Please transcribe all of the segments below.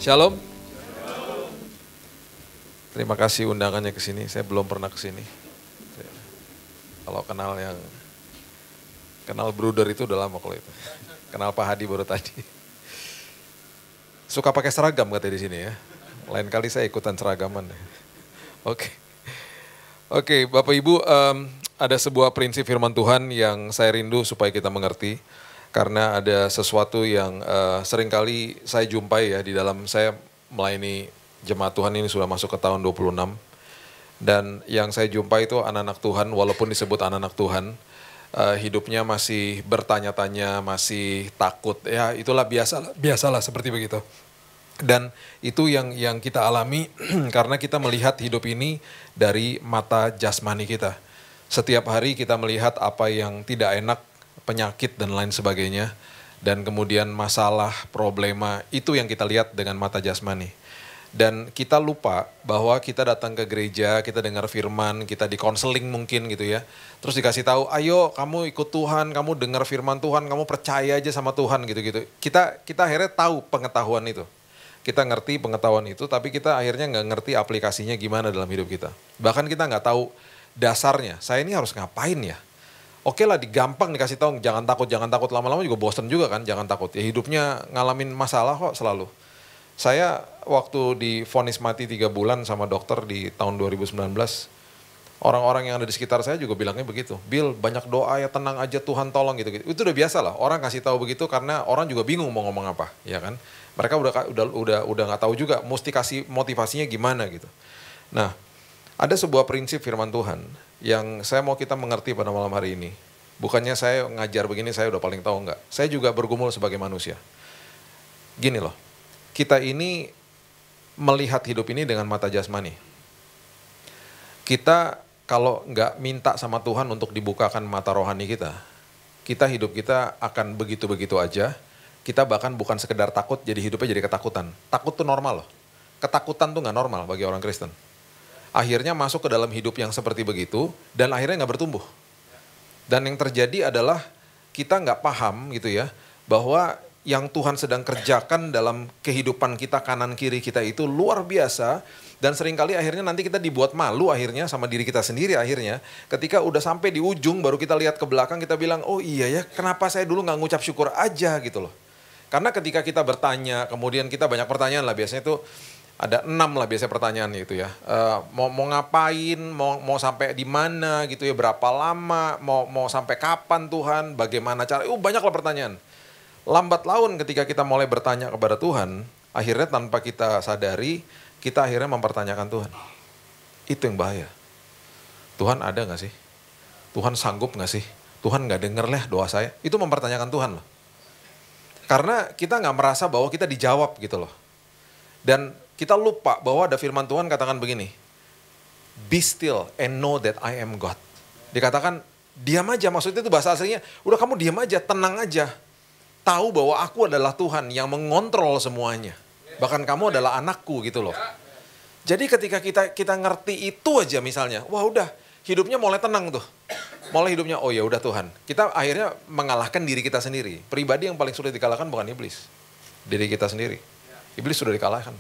Shalom. Terima kasih undangannya ke sini. Saya belum pernah ke sini. Kalau kenal Bruder itu udah lama kalau itu. Kenal Pak Hadi baru tadi. Suka pakai seragam katanya di sini ya. Lain kali saya ikutan seragaman. Oke, Bapak Ibu, ada sebuah prinsip firman Tuhan yang saya rindu supaya kita mengerti. Karena ada sesuatu yang seringkali saya jumpai ya di dalam saya melayani jemaat Tuhan ini sudah masuk ke tahun 26. Dan yang saya jumpai itu anak-anak Tuhan, walaupun disebut anak-anak Tuhan, hidupnya masih bertanya-tanya, masih takut. Ya itulah biasalah seperti begitu. Dan itu yang kita alami karena kita melihat hidup ini dari mata jasmani kita. Setiap hari kita melihat apa yang tidak enak, penyakit dan lain sebagainya. Dan kemudian masalah, problema, itu yang kita lihat dengan mata jasmani. Dan kita lupa bahwa kita datang ke gereja, kita dengar firman, kita di konseling mungkin gitu ya. Terus dikasih tahu, ayo kamu ikut Tuhan, kamu dengar firman Tuhan, kamu percaya aja sama Tuhan gitu-gitu. Kita akhirnya tahu pengetahuan itu. Kita ngerti pengetahuan itu, tapi kita akhirnya nggak ngerti aplikasinya gimana dalam hidup kita. Bahkan kita nggak tahu dasarnya, saya ini harus ngapain ya? Oke lah, digampang dikasih tahu, jangan takut, lama-lama juga bosen juga kan, jangan takut. Ya hidupnya ngalamin masalah kok selalu. Saya waktu divonis mati 3 bulan sama dokter di tahun 2019, orang-orang yang ada di sekitar saya juga bilangnya begitu. Bill, banyak doa ya, tenang aja, Tuhan tolong gitu-gitu. Itu udah biasa lah, orang kasih tahu begitu karena orang juga bingung mau ngomong apa, ya kan? Mereka udah nggak tahu juga, mesti kasih motivasinya gimana gitu. Nah, ada sebuah prinsip firman Tuhan yang saya mau kita mengerti pada malam hari ini. Bukannya saya ngajar begini, saya udah paling tahu enggak. Saya juga bergumul sebagai manusia. Gini loh, kita ini melihat hidup ini dengan mata jasmani. Kita kalau nggak minta sama Tuhan untuk dibukakan mata rohani kita hidup kita akan begitu-begitu aja. Kita bahkan bukan sekedar takut, jadi hidupnya jadi ketakutan. Takut tuh normal loh. Ketakutan tuh nggak normal bagi orang Kristen. Akhirnya masuk ke dalam hidup yang seperti begitu, dan akhirnya nggak bertumbuh. Dan yang terjadi adalah kita nggak paham gitu ya, bahwa yang Tuhan sedang kerjakan dalam kehidupan kita, kanan kiri kita itu luar biasa. Dan seringkali akhirnya nanti kita dibuat malu akhirnya sama diri kita sendiri akhirnya. Ketika udah sampai di ujung baru kita lihat ke belakang, kita bilang, oh iya ya, kenapa saya dulu nggak ngucap syukur aja gitu loh. Karena ketika kita bertanya, kemudian kita banyak pertanyaan lah, biasanya itu ada 6 lah biasanya pertanyaan gitu ya. Mau ngapain, mau sampai di mana gitu ya, berapa lama, mau sampai kapan Tuhan, bagaimana cara, banyak lah pertanyaan. Lambat laun ketika kita mulai bertanya kepada Tuhan, akhirnya tanpa kita sadari, kita akhirnya mempertanyakan Tuhan. Itu yang bahaya. Tuhan ada gak sih? Tuhan sanggup gak sih? Tuhan gak denger lah doa saya? Itu mempertanyakan Tuhan loh. Karena kita nggak merasa bahwa kita dijawab gitu loh. Dan kita lupa bahwa ada firman Tuhan katakan begini, be still and know that I am God. Dikatakan diam aja, maksudnya itu bahasa aslinya, udah kamu diam aja, tenang aja. Tahu bahwa aku adalah Tuhan yang mengontrol semuanya. Bahkan kamu adalah anakku gitu loh. Jadi ketika kita ngerti itu aja misalnya, wah udah hidupnya mulai tenang tuh. Mulai hidupnya, oh ya udah Tuhan. Kita akhirnya mengalahkan diri kita sendiri. Pribadi yang paling sulit dikalahkan bukan iblis. Diri kita sendiri. Iblis sudah dikalahkan.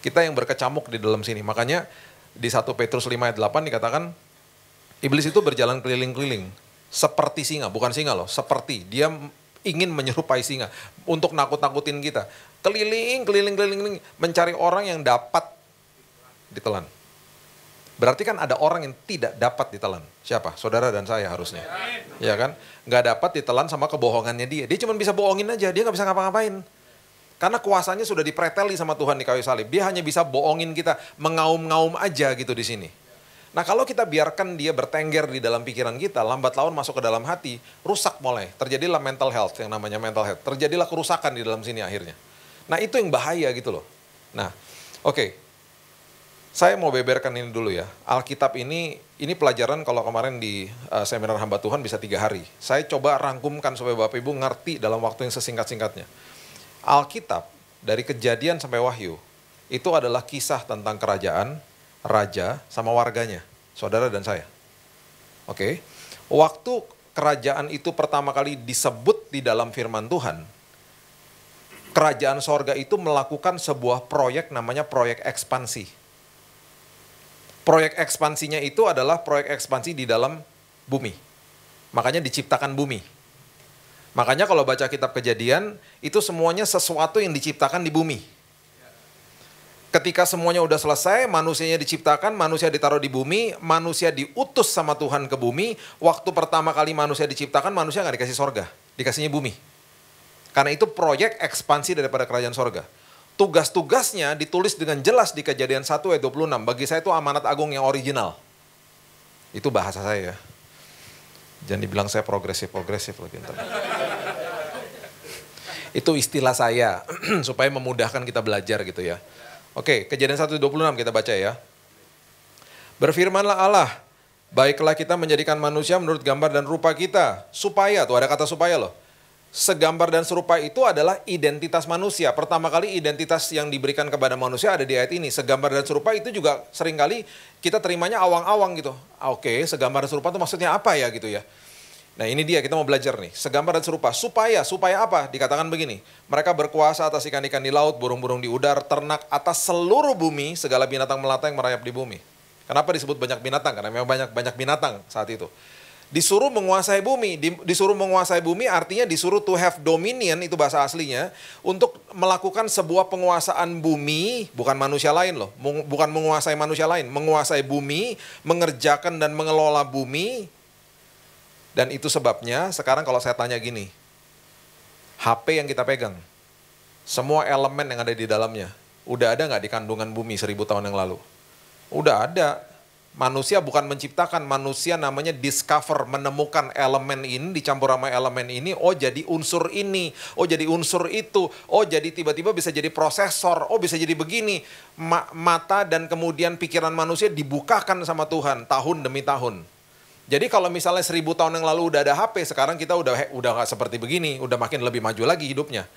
Kita yang berkecamuk di dalam sini. Makanya di 1 Petrus 5 ayat 8 dikatakan, iblis itu berjalan keliling-keliling. Seperti singa, bukan singa loh, seperti. Dia ingin menyerupai singa untuk nakut-nakutin kita. Keliling, mencari orang yang dapat ditelan. Berarti kan ada orang yang tidak dapat ditelan. Siapa? Saudara dan saya harusnya. Ya kan? Nggak dapat ditelan sama kebohongannya dia. Dia cuma bisa bohongin aja, dia nggak bisa ngapa-ngapain. Karena kuasanya sudah dipreteli sama Tuhan di kayu salib. Dia hanya bisa bohongin kita, mengaum-ngaum aja gitu di sini. Nah kalau kita biarkan dia bertengger di dalam pikiran kita, lambat laun masuk ke dalam hati, rusak mulai. Terjadilah mental health, yang namanya mental health. Terjadilah kerusakan di dalam sini akhirnya. Nah itu yang bahaya gitu loh. Nah oke. Saya mau beberkan ini dulu ya. Alkitab ini pelajaran kalau kemarin di seminar hamba Tuhan bisa 3 hari. Saya coba rangkumkan supaya Bapak Ibu ngerti dalam waktu yang sesingkat-singkatnya. Alkitab dari Kejadian sampai Wahyu itu adalah kisah tentang kerajaan, raja, sama warganya, saudara dan saya. Oke. Waktu kerajaan itu pertama kali disebut di dalam firman Tuhan, Kerajaan sorga itu melakukan sebuah proyek namanya proyek ekspansi. Proyek ekspansinya itu adalah proyek ekspansi di dalam bumi. Makanya diciptakan bumi. Makanya kalau baca kitab Kejadian, itu semuanya sesuatu yang diciptakan di bumi. Ketika semuanya udah selesai, manusianya diciptakan, manusia ditaruh di bumi, manusia diutus sama Tuhan ke bumi. Waktu pertama kali manusia diciptakan, manusia nggak dikasih sorga, dikasihnya bumi. Karena itu proyek ekspansi daripada kerajaan sorga. Tugas-tugasnya ditulis dengan jelas di Kejadian 1 ayat 26. Bagi saya itu amanat agung yang original. Itu bahasa saya ya. Jangan dibilang saya progresif lagi. Itu istilah saya, supaya memudahkan kita belajar gitu ya. Oke, Kejadian 1 ayat 26 kita baca ya. Berfirmanlah Allah, baiklah kita menjadikan manusia menurut gambar dan rupa kita. Supaya, tuh ada kata supaya loh. Segambar dan serupa itu adalah identitas manusia. Pertama kali identitas yang diberikan kepada manusia ada di ayat ini. Segambar dan serupa itu juga seringkali kita terimanya awang-awang gitu. Oke, segambar dan serupa itu maksudnya apa ya gitu ya. Nah ini dia, kita mau belajar nih. Segambar dan serupa. Supaya apa? Dikatakan begini. Mereka berkuasa atas ikan-ikan di laut, burung-burung di udara, ternak atas seluruh bumi, segala binatang melata yang merayap di bumi. Kenapa disebut banyak binatang? Karena memang banyak binatang saat itu. Disuruh menguasai bumi. Disuruh menguasai bumi artinya disuruh to have dominion, itu bahasa aslinya, untuk melakukan sebuah penguasaan bumi, bukan manusia lain loh, bukan menguasai manusia lain, menguasai bumi, mengerjakan dan mengelola bumi. Dan itu sebabnya sekarang kalau saya tanya gini, HP yang kita pegang, semua elemen yang ada di dalamnya, udah ada nggak di kandungan bumi 1000 tahun yang lalu? Udah ada. Manusia bukan menciptakan, manusia namanya discover, menemukan elemen ini, dicampur sama elemen ini, oh jadi unsur ini, oh jadi unsur itu, oh jadi tiba-tiba bisa jadi prosesor, oh bisa jadi begini. Mata dan kemudian pikiran manusia dibukakan sama Tuhan tahun demi tahun. Jadi kalau misalnya 1000 tahun yang lalu udah ada HP, sekarang kita udah nggak seperti begini, udah makin lebih maju lagi hidupnya.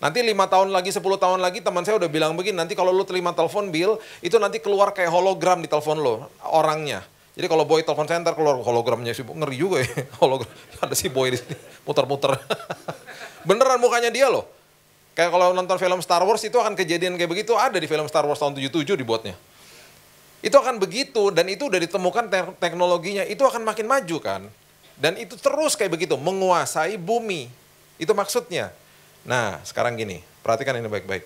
Nanti 5 tahun lagi, 10 tahun lagi teman saya udah bilang begini, nanti kalau lu terima telepon Bill, itu nanti keluar kayak hologram di telepon lo, orangnya. Jadi kalau Boy telepon saya ntar keluar hologramnya, ngeri juga ya, hologram, ada si Boy di sini, muter-muter. Beneran mukanya dia loh. Kayak kalau nonton film Star Wars itu akan kejadian kayak begitu, ada di film Star Wars tahun 77 dibuatnya. Itu akan begitu, dan itu udah ditemukan teknologinya, itu akan makin maju kan. Dan itu terus kayak begitu, menguasai bumi. Itu maksudnya. Nah, sekarang gini, perhatikan ini baik-baik.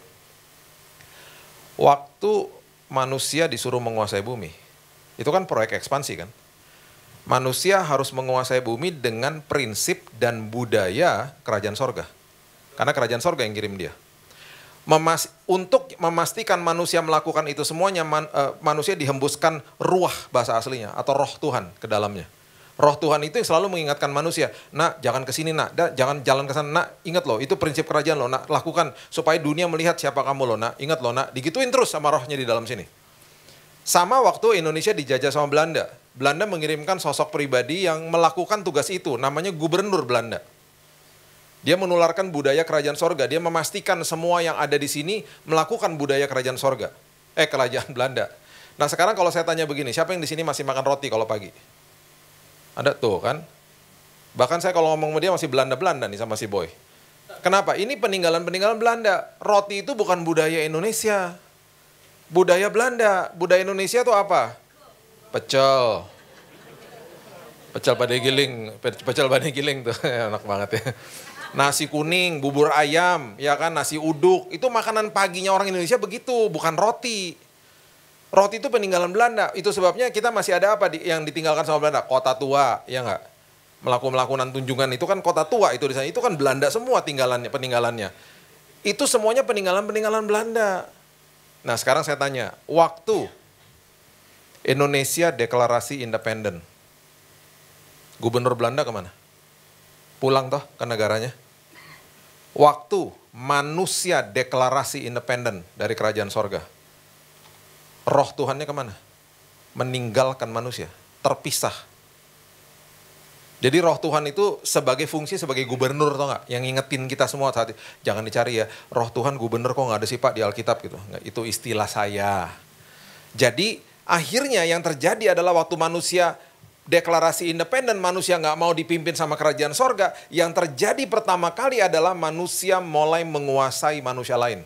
Waktu manusia disuruh menguasai bumi, itu kan proyek ekspansi kan. Manusia harus menguasai bumi dengan prinsip dan budaya kerajaan sorga. Karena kerajaan sorga yang kirim dia. Untuk memastikan manusia melakukan itu semuanya, manusia dihembuskan ruah bahasa aslinya, atau roh Tuhan ke dalamnya. Roh Tuhan itu yang selalu mengingatkan manusia, nak jangan ke sini nak, jangan jalan ke sana nak, ingat loh itu prinsip kerajaan loh nak, lakukan supaya dunia melihat siapa kamu loh nak, ingat loh nak, digituin terus sama rohnya di dalam sini. Sama waktu Indonesia dijajah sama Belanda, Belanda mengirimkan sosok pribadi yang melakukan tugas itu, namanya gubernur Belanda. Dia menularkan budaya kerajaan sorga, dia memastikan semua yang ada di sini melakukan budaya kerajaan sorga, kerajaan Belanda. Nah sekarang kalau saya tanya begini, siapa yang di sini masih makan roti kalau pagi? Ada tuh kan. Bahkan saya kalau ngomong sama dia masih Belanda-Belanda nih sama si Boy. Kenapa? Ini peninggalan-peninggalan Belanda. Roti itu bukan budaya Indonesia. Budaya Belanda. Budaya Indonesia itu apa? Pecel. Pecel badai giling. Pecel badai giling tuh. Enak banget ya. Nasi kuning, bubur ayam, ya kan, nasi uduk. Itu makanan paginya orang Indonesia begitu, bukan roti. Roti itu peninggalan Belanda, itu sebabnya kita masih ada apa yang ditinggalkan sama Belanda? Kota tua, ya enggak? Melakukan tunjungan itu kan kota tua itu di sana, itu kan Belanda semua peninggalannya. Itu semuanya peninggalan Belanda. Nah sekarang saya tanya, waktu Indonesia deklarasi independen, gubernur Belanda kemana? Pulang toh ke negaranya. Waktu manusia deklarasi independen dari kerajaan sorga, roh Tuhannya kemana? Meninggalkan manusia, terpisah. Jadi roh Tuhan itu sebagai fungsi sebagai gubernur, tau gak? Yang ngingetin kita semua saat itu. Jangan dicari ya, roh Tuhan gubernur kok gak ada sih Pak di Alkitab gitu. Nggak, itu istilah saya. Jadi akhirnya yang terjadi adalah waktu manusia deklarasi independen, manusia nggak mau dipimpin sama kerajaan sorga, yang terjadi pertama kali adalah manusia mulai menguasai manusia lain.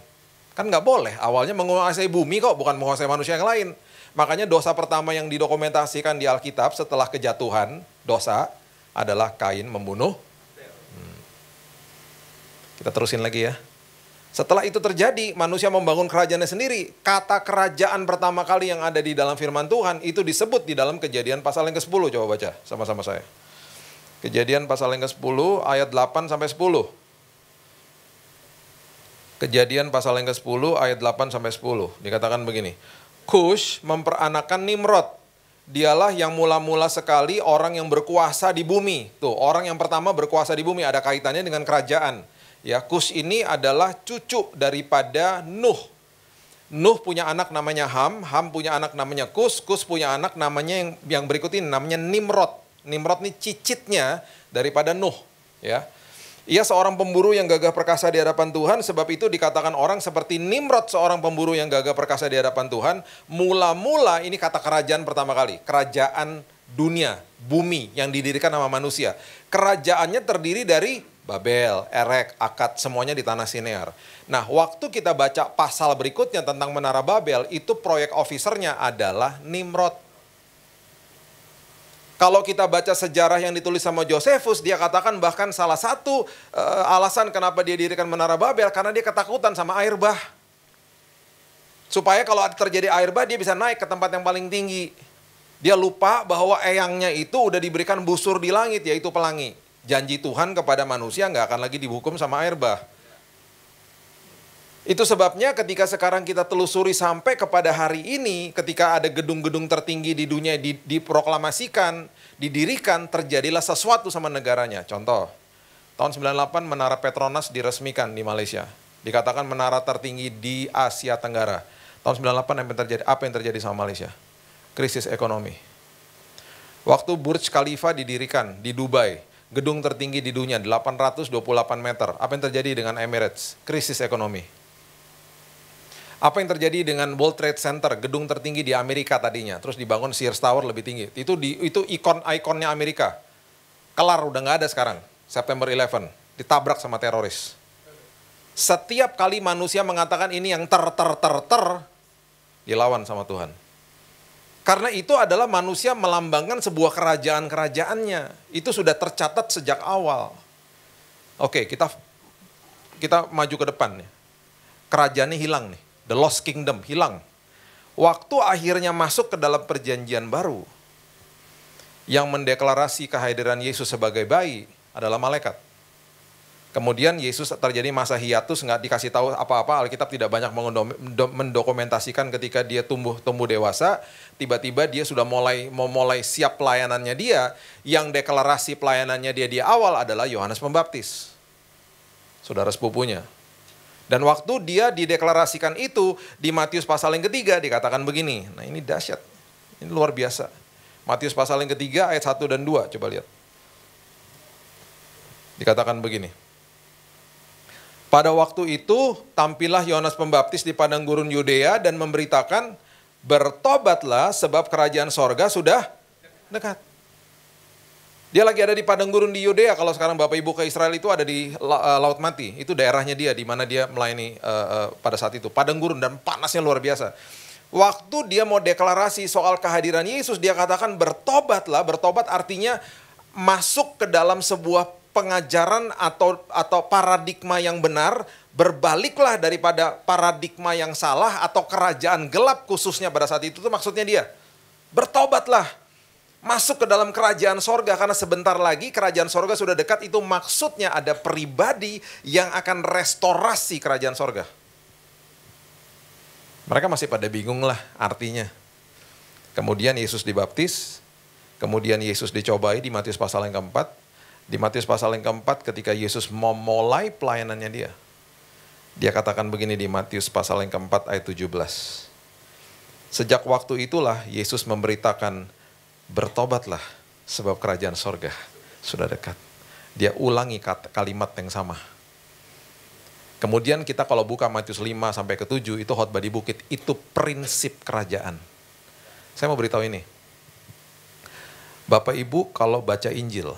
Kan nggak boleh, awalnya menguasai bumi kok, bukan menguasai manusia yang lain. Makanya dosa pertama yang didokumentasikan di Alkitab setelah kejatuhan, dosa adalah Kain membunuh. Kita terusin lagi ya. Setelah itu terjadi, manusia membangun kerajaannya sendiri. Kata kerajaan pertama kali yang ada di dalam firman Tuhan, itu disebut di dalam Kejadian pasal yang ke-10. Coba baca sama-sama saya. Kejadian pasal yang ke-10, ayat 8 sampai 10. Kejadian pasal yang ke-10, ayat 8 sampai 10. Dikatakan begini. Kush memperanakan Nimrod. Dialah yang mula-mula sekali orang yang berkuasa di bumi. Tuh, orang yang pertama berkuasa di bumi, ada kaitannya dengan kerajaan. Ya, Kus ini adalah cucu daripada Nuh. Nuh punya anak namanya Ham, Ham punya anak namanya Kus punya anak namanya yang berikut ini namanya Nimrod. Nimrod ini cicitnya daripada Nuh, ya. Ia seorang pemburu yang gagah perkasa di hadapan Tuhan, sebab itu dikatakan orang seperti Nimrod, seorang pemburu yang gagah perkasa di hadapan Tuhan. Mula-mula ini kata kerajaan pertama kali, kerajaan dunia, bumi yang didirikan sama manusia. Kerajaannya terdiri dari Babel, Erek, Akad, semuanya di tanah Sinear. Nah, waktu kita baca pasal berikutnya tentang Menara Babel, itu proyek officernya adalah Nimrod. Kalau kita baca sejarah yang ditulis sama Josephus, dia katakan bahkan salah satu alasan kenapa dia dirikan Menara Babel, karena dia ketakutan sama air bah. Supaya kalau terjadi air bah, dia bisa naik ke tempat yang paling tinggi. Dia lupa bahwa eyangnya itu udah diberikan busur di langit, yaitu pelangi. Janji Tuhan kepada manusia nggak akan lagi dihukum sama air bah. Itu sebabnya ketika sekarang kita telusuri sampai kepada hari ini, ketika ada gedung-gedung tertinggi di dunia diproklamasikan, didirikan, terjadilah sesuatu sama negaranya. Contoh, tahun 98 Menara Petronas diresmikan di Malaysia. Dikatakan menara tertinggi di Asia Tenggara. Tahun 98 apa yang terjadi sama Malaysia? Krisis ekonomi. Waktu Burj Khalifa didirikan di Dubai, gedung tertinggi di dunia, 828 meter. Apa yang terjadi dengan Emirates? Krisis ekonomi. Apa yang terjadi dengan World Trade Center, gedung tertinggi di Amerika tadinya, terus dibangun Sears Tower lebih tinggi. Itu ikonnya Amerika. Kelar, udah nggak ada sekarang. September 11, ditabrak sama teroris. Setiap kali manusia mengatakan ini yang dilawan sama Tuhan. Karena itu adalah manusia melambangkan sebuah kerajaan-kerajaannya. Itu sudah tercatat sejak awal. Oke, kita maju ke depan nih. Kerajaannya hilang nih. The Lost Kingdom hilang. Waktu akhirnya masuk ke dalam perjanjian baru, yang mendeklarasi kehadiran Yesus sebagai bayi adalah malaikat. Kemudian Yesus terjadi masa hiatus, nggak dikasih tahu apa-apa. Alkitab tidak banyak mendokumentasikan ketika dia tumbuh dewasa. Tiba-tiba dia sudah mulai siap pelayanannya dia. Yang deklarasi pelayanannya dia di awal adalah Yohanes Pembaptis, saudara sepupunya. Dan waktu dia dideklarasikan itu di Matius pasal yang ketiga dikatakan begini. Nah, ini dahsyat, ini luar biasa. Matius pasal yang ketiga ayat 1 dan 2, coba lihat. Dikatakan begini. Pada waktu itu tampillah Yohanes Pembaptis di padang gurun Yudea dan memberitakan, bertobatlah sebab kerajaan sorga sudah dekat. Dia lagi ada di padang gurun di Yudea. Kalau sekarang Bapak Ibu ke Israel itu ada di Laut Mati. Itu daerahnya dia, di mana dia melayani pada saat itu. Padang gurun dan panasnya luar biasa. Waktu dia mau deklarasi soal kehadiran Yesus, dia katakan bertobatlah. Bertobat artinya masuk ke dalam sebuah pengajaran atau paradigma yang benar, berbaliklah daripada paradigma yang salah atau kerajaan gelap khususnya pada saat itu maksudnya dia. Bertobatlah, masuk ke dalam kerajaan sorga, karena sebentar lagi kerajaan sorga sudah dekat. Itu maksudnya ada pribadi yang akan restorasi kerajaan sorga. Mereka masih pada bingung lah artinya. Kemudian Yesus dibaptis, kemudian Yesus dicobai di Matius pasal yang keempat. Di Matius pasal yang keempat ketika Yesus memulai pelayanannya dia katakan begini di Matius pasal yang keempat ayat 17. Sejak waktu itulah Yesus memberitakan, bertobatlah sebab kerajaan sorga sudah dekat. Dia ulangi kalimat yang sama. Kemudian kita kalau buka Matius 5 sampai ke 7 itu khotbah di bukit, itu prinsip kerajaan. Saya mau beritahu ini. Bapak Ibu kalau baca Injil,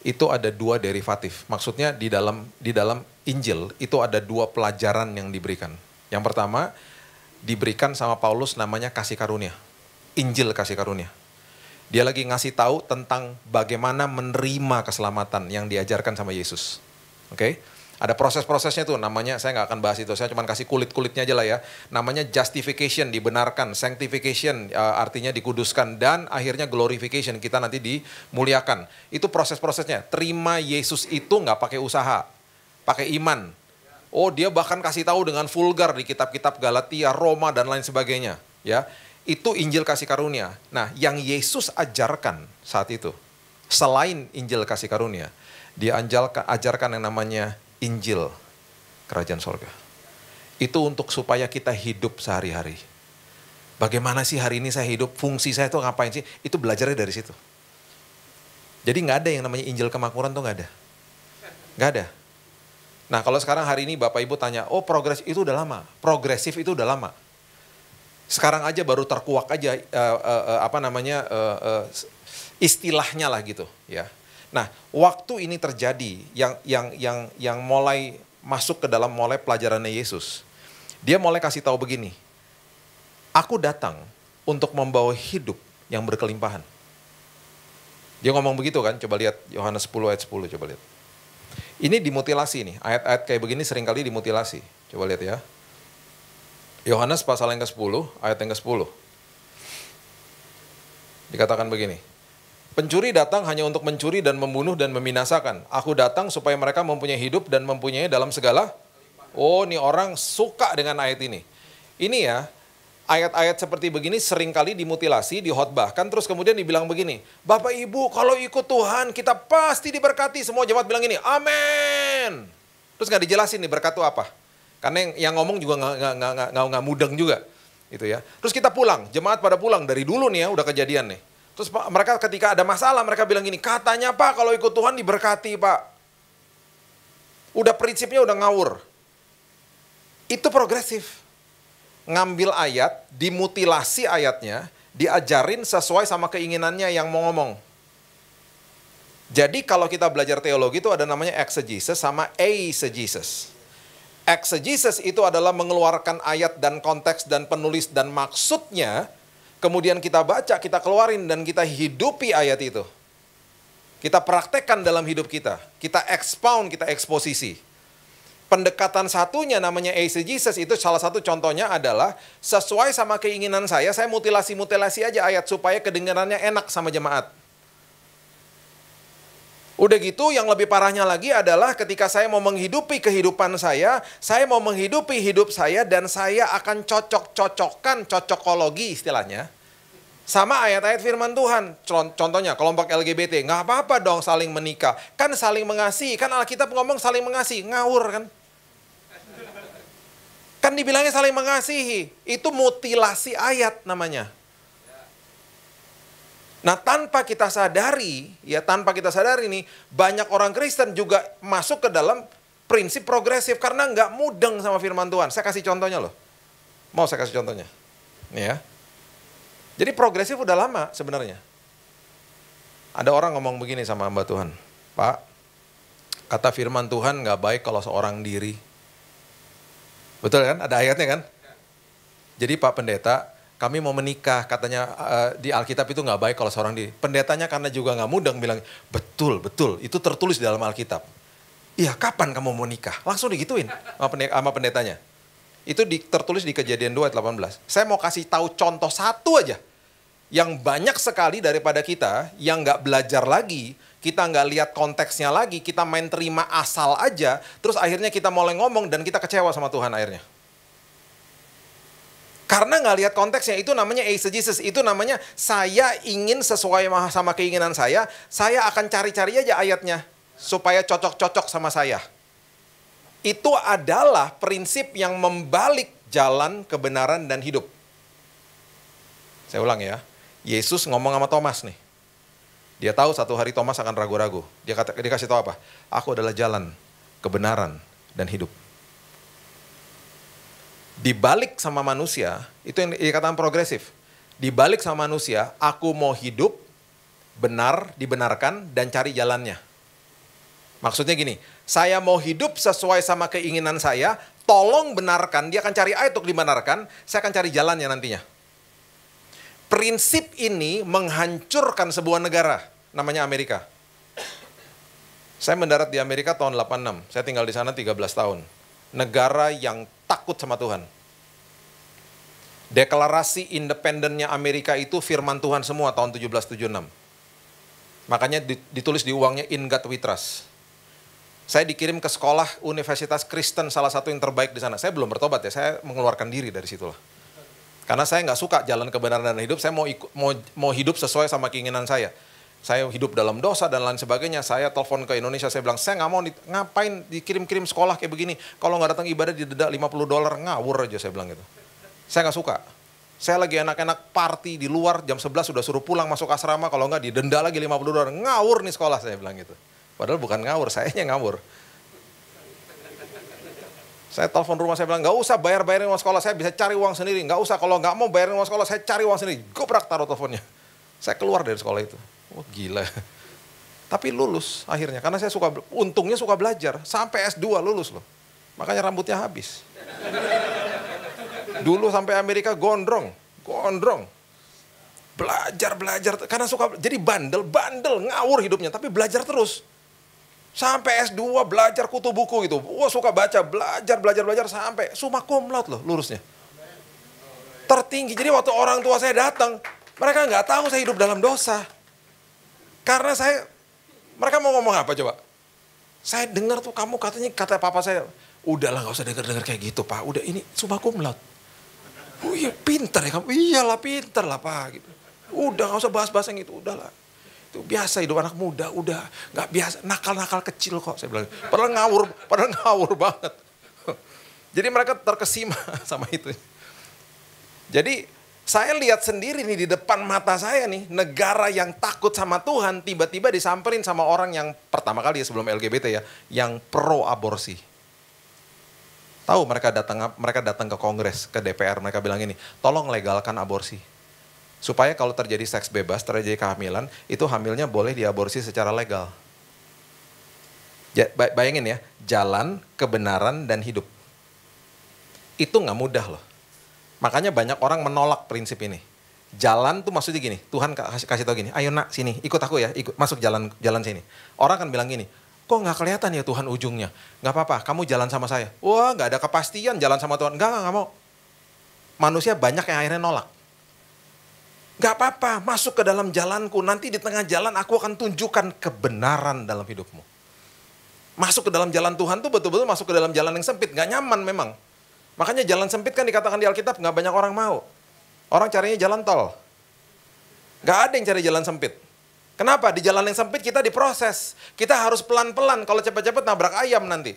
itu ada dua derivatif. Maksudnya di dalam Injil itu ada dua pelajaran yang diberikan. Yang pertama, diberikan sama Paulus namanya kasih karunia. Injil kasih karunia. Dia lagi ngasih tahu tentang bagaimana menerima keselamatan yang diajarkan sama Yesus. Oke? Ada proses-prosesnya tuh, namanya, saya nggak akan bahas itu, saya cuma kasih kulit-kulitnya aja lah ya. Namanya justification, dibenarkan, sanctification, artinya dikuduskan, dan akhirnya glorification, kita nanti dimuliakan. Itu proses-prosesnya. Terima Yesus itu nggak pakai usaha, pakai iman. Oh, dia bahkan kasih tahu dengan vulgar di kitab-kitab Galatia, Roma, dan lain sebagainya. Ya. Itu Injil kasih karunia. Nah, yang Yesus ajarkan saat itu, selain Injil kasih karunia, dia ajarkan yang namanya Injil Kerajaan Sorga. Itu untuk supaya kita hidup sehari-hari. Bagaimana sih hari ini saya hidup, fungsi saya itu ngapain sih, itu belajarnya dari situ. Jadi nggak ada yang namanya Injil kemakmuran tuh nggak ada. Nggak ada. Nah, kalau sekarang hari ini Bapak Ibu tanya, oh progresif itu udah lama, progresif itu udah lama. Sekarang aja baru terkuak aja istilahnya lah gitu ya. Nah, waktu ini terjadi yang mulai masuk ke dalam mulai pelajarannya Yesus. Dia mulai kasih tahu begini. Aku datang untuk membawa hidup yang berkelimpahan. Dia ngomong begitu kan? Coba lihat Yohanes 10 ayat 10, coba lihat. Ini dimutilasi nih, ayat-ayat kayak begini seringkali dimutilasi. Coba lihat ya. Yohanes pasal yang ke-10, ayat yang ke-10. Dikatakan begini. Pencuri datang hanya untuk mencuri dan membunuh dan membinasakan. Aku datang supaya mereka mempunyai hidup dan mempunyai dalam segala. Oh, ini orang suka dengan ayat ini. Ini ya, ayat-ayat seperti begini seringkali dimutilasi, dihotbahkan, terus kemudian dibilang begini. Bapak Ibu, kalau ikut Tuhan, kita pasti diberkati. Semua jemaat bilang ini, amin. Terus nggak dijelasin nih berkat itu apa. Karena yang ngomong juga nggak mudeng juga, gitu ya. Terus kita pulang, jemaat pada pulang dari dulu nih ya, udah kejadian nih. Terus mereka ketika ada masalah, mereka bilang gini, katanya Pak kalau ikut Tuhan diberkati Pak. Udah prinsipnya udah ngawur. Itu progresif. Ngambil ayat, dimutilasi ayatnya, diajarin sesuai sama keinginannya yang mau ngomong. Jadi kalau kita belajar teologi itu ada namanya exegesis sama eisegesis. Exegesis itu adalah mengeluarkan ayat dan konteks dan penulis dan maksudnya, kemudian kita baca, kita keluarin dan kita hidupi ayat itu. Kita praktekkan dalam hidup kita, kita expound, kita eksposisi. Pendekatan satunya namanya eisegesis, itu salah satu contohnya adalah sesuai sama keinginan saya mutilasi-mutilasi aja ayat supaya kedengarannya enak sama jemaat. Udah gitu yang lebih parahnya lagi adalah ketika saya mau menghidupi kehidupan saya mau menghidupi hidup saya dan saya akan cocok-cocokkan, cocokologi istilahnya, sama ayat-ayat firman Tuhan. Contohnya kelompok LGBT, nggak apa-apa dong saling menikah. Kan saling mengasihi, kan Alkitab ngomong saling mengasihi, ngawur kan? Kan dibilangnya saling mengasihi, itu mutilasi ayat namanya. Nah tanpa kita sadari nih, banyak orang Kristen juga masuk ke dalam prinsip progresif karena nggak mudeng sama firman Tuhan. Saya kasih contohnya loh. Mau saya kasih contohnya? Nih ya. Jadi progresif udah lama sebenarnya. Ada orang ngomong begini sama hamba Tuhan. Pak, kata firman Tuhan nggak baik kalau seorang diri. Betul kan? Ada ayatnya kan? Jadi Pak Pendeta, kami mau menikah, katanya di Alkitab itu nggak baik kalau seorang diri. Pendetanya karena juga nggak mudeng bilang, betul, itu tertulis di dalam Alkitab. Iya, kapan kamu mau nikah? Langsung digituin sama pendetanya. Itu tertulis di Kejadian 2 ayat 18. Saya mau kasih tahu contoh satu aja. Yang banyak sekali daripada kita yang nggak belajar lagi, kita nggak lihat konteksnya lagi, kita main terima asal aja, terus akhirnya kita mulai ngomong dan kita kecewa sama Tuhan akhirnya. Karena nggak lihat konteksnya, itu namanya eisegesis, itu namanya saya ingin sesuai sama keinginan saya akan cari-cari aja ayatnya, supaya cocok-cocok sama saya. Itu adalah prinsip yang membalik jalan kebenaran dan hidup. Saya ulang ya, Yesus ngomong sama Thomas nih. Dia tahu satu hari Thomas akan ragu-ragu. Dia kasih tahu apa? Aku adalah jalan, kebenaran, dan hidup. Dibalik sama manusia, itu yang dikatakan progresif. Dibalik sama manusia, aku mau hidup, benar, dibenarkan, dan cari jalannya. Maksudnya gini, saya mau hidup sesuai sama keinginan saya, tolong benarkan, dia akan cari ayat untuk dibenarkan, saya akan cari jalannya nantinya. Prinsip ini menghancurkan sebuah negara, namanya Amerika. Saya mendarat di Amerika tahun 86, saya tinggal di sana 13 tahun. Negara yang takut sama Tuhan. Deklarasi independennya Amerika itu firman Tuhan semua tahun 1776. Makanya ditulis di uangnya In God We Trust. Saya dikirim ke sekolah Universitas Kristen, salah satu yang terbaik di sana. Saya belum bertobat ya, saya mengeluarkan diri dari situlah. Karena saya nggak suka jalan kebenaran dan hidup, saya mau hidup sesuai sama keinginan saya. Saya hidup dalam dosa dan lain sebagainya. Saya telepon ke Indonesia, saya bilang, saya nggak mau ngapain dikirim-kirim sekolah kayak begini. Kalau nggak datang ibadah didenda $50, ngawur aja saya bilang gitu. Saya nggak suka. Saya lagi enak-enak party di luar, jam 11 sudah suruh pulang masuk asrama, kalau nggak didenda lagi $50. Ngawur nih sekolah, saya bilang gitu. Padahal bukan ngawur, sayanya ngawur. Saya telepon rumah, saya bilang, nggak usah bayarin uang sekolah, saya bisa cari uang sendiri. Nggak usah, kalau nggak mau bayarin uang sekolah, saya cari uang sendiri. Gobrak, taruh teleponnya. Saya keluar dari sekolah itu. Oh gila. Tapi lulus akhirnya, karena saya untungnya suka belajar. Sampai S2 lulus loh. Makanya rambutnya habis. Dulu sampai Amerika gondrong. Belajar, karena suka, jadi bandel, ngawur hidupnya, tapi belajar terus. Sampai S2 belajar kutu buku gitu. Wah suka baca, belajar, sampai summa cum laude loh lulusnya. Tertinggi, jadi waktu orang tua saya datang, mereka nggak tahu saya hidup dalam dosa. Karena mereka mau ngomong apa coba? Saya dengar tuh kamu katanya, kata papa saya, udahlah nggak usah dengar kayak gitu pak, udah ini summa cum laude. Oh iya pintar ya kamu, iyalah pintar lah pak gitu. Udah nggak usah bahas-bahas yang itu, udahlah. Itu biasa hidup anak muda, udah nggak biasa, nakal-nakal kecil kok saya bilang. Padahal ngawur banget. Jadi mereka terkesima sama itu. Jadi saya lihat sendiri nih di depan mata saya nih, negara yang takut sama Tuhan tiba-tiba disamperin sama orang yang pertama kali ya sebelum LGBT ya, yang pro aborsi. Tahu mereka datang ke Kongres, ke DPR, mereka bilang ini, tolong legalkan aborsi. Supaya kalau terjadi seks bebas, terjadi kehamilan, itu hamilnya boleh diaborsi secara legal. Bayangin ya, jalan, kebenaran, dan hidup. Itu nggak mudah loh. Makanya banyak orang menolak prinsip ini. Jalan tuh maksudnya gini, Tuhan kasih tahu gini, ayo nak sini, ikut aku ya, masuk jalan sini. Orang kan bilang gini, kok nggak kelihatan ya Tuhan ujungnya? Nggak apa-apa, kamu jalan sama saya. Wah nggak ada kepastian jalan sama Tuhan. Nggak mau. Manusia banyak yang akhirnya nolak. Nggak apa-apa, masuk ke dalam jalanku, nanti di tengah jalan aku akan tunjukkan kebenaran dalam hidupmu. Masuk ke dalam jalan Tuhan tuh betul-betul masuk ke dalam jalan yang sempit, nggak nyaman memang. Makanya jalan sempit kan dikatakan di Alkitab nggak banyak orang mau. Orang carinya jalan tol. Nggak ada yang cari jalan sempit. Kenapa? Di jalan yang sempit kita diproses. Kita harus pelan-pelan, kalau cepat-cepat nabrak ayam nanti.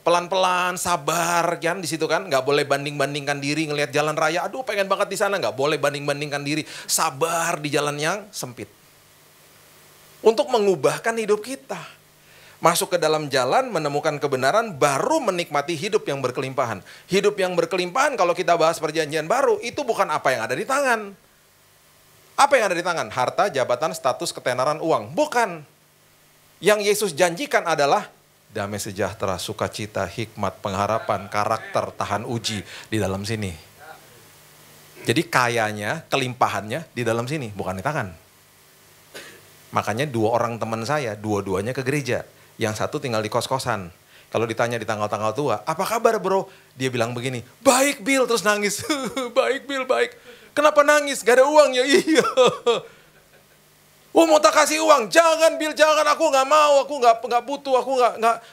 Pelan-pelan, sabar kan di situ kan. Nggak boleh banding-bandingkan diri ngelihat jalan raya. Aduh pengen banget di sana. Nggak boleh banding-bandingkan diri. Sabar di jalan yang sempit. Untuk mengubahkan hidup kita. Masuk ke dalam jalan, menemukan kebenaran, baru menikmati hidup yang berkelimpahan. Hidup yang berkelimpahan kalau kita bahas perjanjian baru, itu bukan apa yang ada di tangan. Apa yang ada di tangan? Harta, jabatan, status, ketenaran, uang. Bukan. Yang Yesus janjikan adalah damai sejahtera, sukacita, hikmat, pengharapan, karakter, tahan uji di dalam sini. Jadi kayanya, kelimpahannya di dalam sini, bukan di tangan. Makanya 2 orang teman saya, dua-duanya ke gereja. Yang satu tinggal di kos-kosan. Kalau ditanya di tanggal-tanggal tua, apa kabar bro? Dia bilang begini, baik Bill, terus nangis. Baik Bill, baik. Kenapa nangis? Gak ada uang ya? Iya. Oh mau tak kasih uang? Jangan Bill, jangan, aku gak mau, aku gak butuh,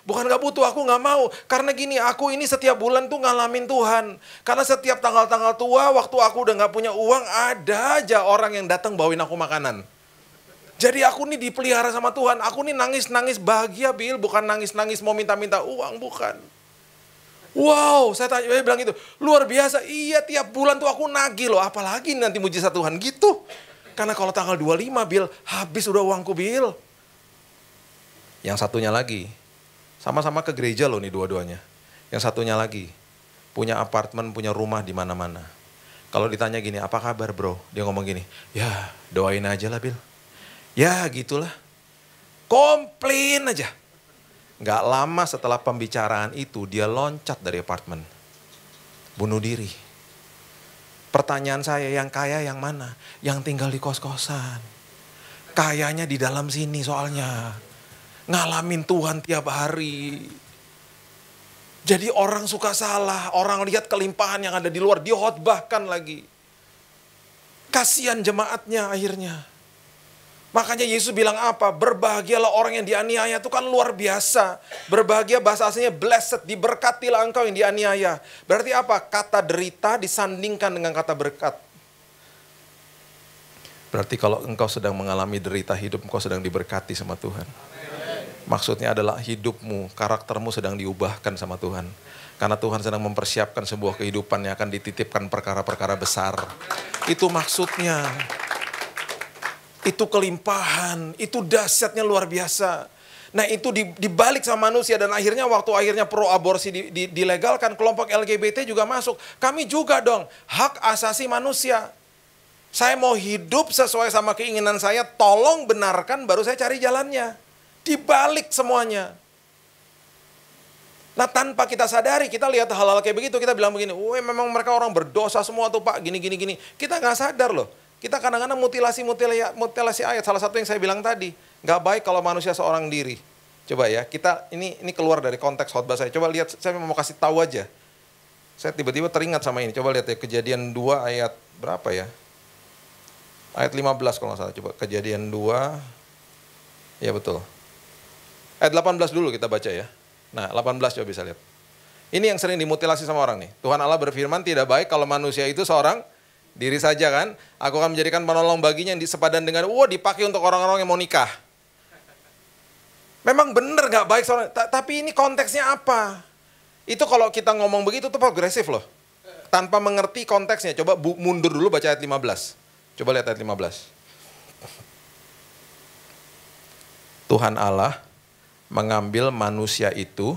bukan gak butuh, aku gak mau. Karena gini, aku ini setiap bulan tuh ngalamin Tuhan. Karena setiap tanggal-tanggal tua, waktu aku udah gak punya uang, ada aja orang yang datang bawain aku makanan. Jadi aku nih dipelihara sama Tuhan, aku nih nangis-nangis bahagia Bill, bukan nangis-nangis mau minta-minta uang, bukan. Wow, saya bilang gitu, luar biasa, iya tiap bulan tuh aku nagih loh, apalagi nanti mujizat Tuhan gitu. Karena kalau tanggal 25 Bill, habis udah uangku Bill. Yang satunya lagi, sama-sama ke gereja loh nih dua-duanya. Yang satunya lagi, punya apartemen, punya rumah di mana-mana. Kalau ditanya gini, apa kabar bro? Dia ngomong gini, ya doain aja lah Bill. Ya gitulah. Komplain aja. Gak lama setelah pembicaraan itu dia loncat dari apartemen. Bunuh diri. Pertanyaan saya, yang kaya yang mana? Yang tinggal di kos-kosan. Kayanya di dalam sini soalnya. Ngalamin Tuhan tiap hari. Jadi orang suka salah. Orang lihat kelimpahan yang ada di luar. Dihotbahkan lagi. Kasihan jemaatnya akhirnya. Makanya Yesus bilang apa? Berbahagialah orang yang dianiaya, itu kan luar biasa. Berbahagia bahasa aslinya blessed, diberkatilah engkau yang dianiaya. Berarti apa? Kata derita disandingkan dengan kata berkat. Berarti kalau engkau sedang mengalami derita hidup, engkau sedang diberkati sama Tuhan. Maksudnya adalah hidupmu, karaktermu sedang diubahkan sama Tuhan. Karena Tuhan sedang mempersiapkan sebuah kehidupan yang akan dititipkan perkara-perkara besar. Itu maksudnya. Itu kelimpahan, itu dahsyatnya luar biasa. Nah itu dibalik sama manusia dan akhirnya waktu pro aborsi dilegalkan, kelompok LGBT juga masuk. Kami juga dong, hak asasi manusia. Saya mau hidup sesuai sama keinginan saya, tolong benarkan baru saya cari jalannya. Dibalik semuanya. Nah tanpa kita sadari, kita lihat hal-hal kayak begitu, kita bilang begini, wah memang mereka orang berdosa semua tuh Pak, gini. Kita nggak sadar loh. Kita kadang-kadang mutilasi ayat. Salah satu yang saya bilang tadi, nggak baik kalau manusia seorang diri. Coba ya, kita ini keluar dari konteks khotbah saya. Coba lihat, saya mau kasih tahu aja. Saya tiba-tiba teringat sama ini. Coba lihat ya, Kejadian 2 ayat berapa ya? Ayat 15 kalau nggak salah. Coba Kejadian 2, ya betul. Ayat 18 dulu kita baca ya. Nah 18 coba bisa lihat. Ini yang sering dimutilasi sama orang nih. Tuhan Allah berfirman, tidak baik kalau manusia itu seorang diri saja kan, aku akan menjadikan penolong baginya yang sepadan dengan, dipakai untuk orang-orang yang mau nikah. Memang benar gak baik, tapi ini konteksnya apa? Itu kalau kita ngomong begitu tuh progresif loh. Tanpa mengerti konteksnya, coba mundur dulu baca ayat 15. Coba lihat ayat 15. Tuhan Allah mengambil manusia itu